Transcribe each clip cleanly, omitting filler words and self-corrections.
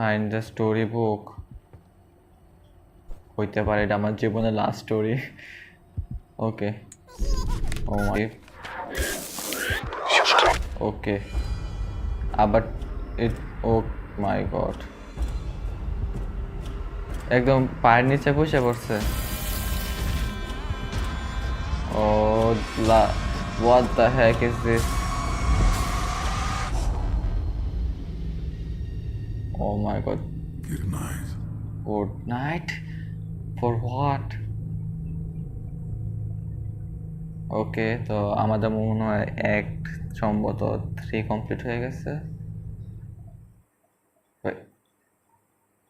Find the story book হইতে পারে, এটা আমার জীবনের লাস্ট স্টোরি। ওকে, ও মাই, ওকে আবার ইট, ও মাই গড, একদম পায়ের নিচে বসে পড়ছে। ও লা, what the heck is this? Oh my god. Good night. Good night? For what? ওকে, তো আমাদের মনে হয় অ্যাক্ট সম্ভবত 3 কমপ্লিট হয়ে গেছে। Wait,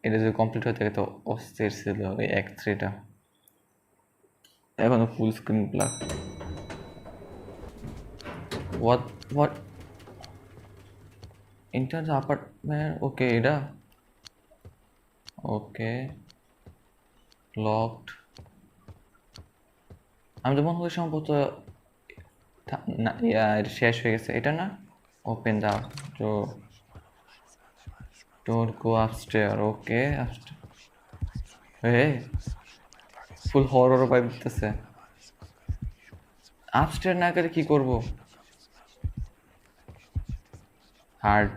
এটা যদি কমপ্লিট হয়ে থাকে তো অস্থির ছিল ওই অ্যাক্ট 3টা। এখনো full screen black. What inter apartment, okay এটা ওকে লকড। আমি তো মনে করি সম্ভবত না, এটা শেষ হয়ে গেছে, এটা না। Open the door go upstair, okay hey, full horror vibe দিতেছে। আপস্টেয়ার না গেলে কি করবো? হার্ড